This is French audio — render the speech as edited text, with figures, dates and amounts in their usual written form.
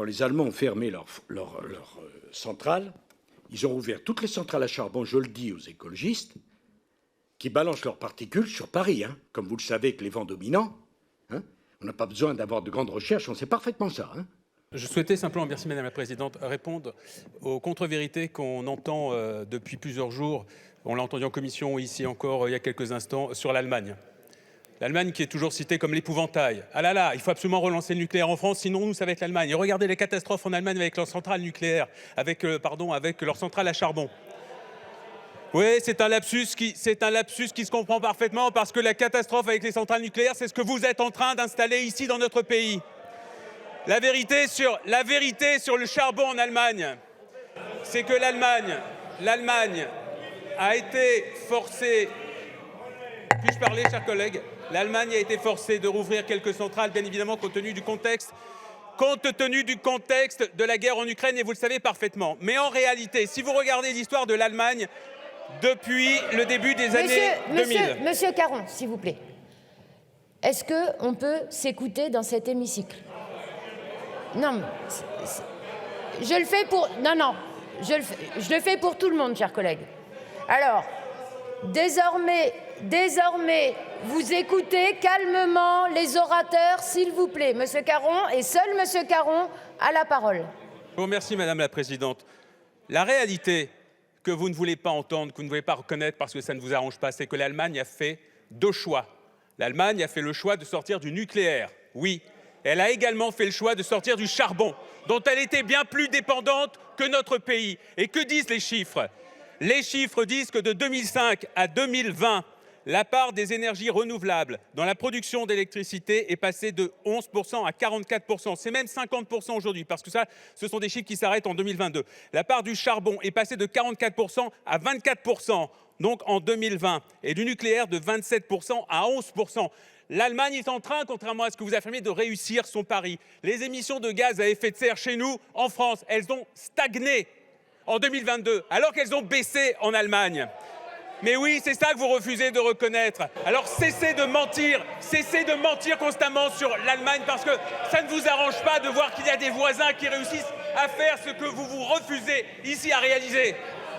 quand les Allemands ont fermé leur centrales, ils ont ouvert toutes les centrales à charbon, je le dis aux écologistes, qui balancent leurs particules sur Paris, hein, comme vous le savez, avec les vents dominants. Hein. On n'a pas besoin d'avoir de grandes recherches, on sait parfaitement ça. Hein. Je souhaitais simplement, merci Madame la Présidente, répondre aux contre-vérités qu'on entend depuis plusieurs jours. On l'a entendu en commission, ici encore, il y a quelques instants, sur l'Allemagne. L'Allemagne qui est toujours citée comme l'épouvantail. Ah là là, il faut absolument relancer le nucléaire en France, sinon nous, ça va être l'Allemagne. Et regardez les catastrophes en Allemagne avec leurs centrales nucléaires, avec leurs centrales à charbon. Oui, c'est un lapsus qui se comprend parfaitement parce que la catastrophe avec les centrales nucléaires, c'est ce que vous êtes en train d'installer ici dans notre pays. La vérité sur le charbon en Allemagne, c'est que l'Allemagne a été forcée. Puis-je parler, chers collègues? L'Allemagne a été forcée de rouvrir quelques centrales, bien évidemment, compte tenu du contexte de la guerre en Ukraine, et vous le savez parfaitement. Mais en réalité, si vous regardez l'histoire de l'Allemagne depuis le début des années 2000... Monsieur Caron, s'il vous plaît. Est-ce qu'on peut s'écouter dans cet hémicycle? Non, je le fais pour... Non, je le fais pour tout le monde, chers collègues. Alors, désormais, vous écoutez calmement les orateurs, s'il vous plaît. Monsieur Caron, et seul Monsieur Caron a la parole. Je vous remercie, Madame la Présidente. La réalité que vous ne voulez pas entendre, que vous ne voulez pas reconnaître parce que ça ne vous arrange pas, c'est que l'Allemagne a fait deux choix. L'Allemagne a fait le choix de sortir du nucléaire, oui. Elle a également fait le choix de sortir du charbon, dont elle était bien plus dépendante que notre pays. Et que disent les chiffres? Les chiffres disent que de 2005 à 2020, la part des énergies renouvelables dans la production d'électricité est passée de 11% à 44%. C'est même 50% aujourd'hui, parce que ça, ce sont des chiffres qui s'arrêtent en 2022. La part du charbon est passée de 44% à 24%, donc en 2020, et du nucléaire de 27% à 11%. L'Allemagne est en train, contrairement à ce que vous affirmez, de réussir son pari. Les émissions de gaz à effet de serre chez nous, en France, elles ont stagné en 2022, alors qu'elles ont baissé en Allemagne. Mais oui, c'est ça que vous refusez de reconnaître. Alors cessez de mentir constamment sur l'Allemagne, parce que ça ne vous arrange pas de voir qu'il y a des voisins qui réussissent à faire ce que vous refusez ici à réaliser.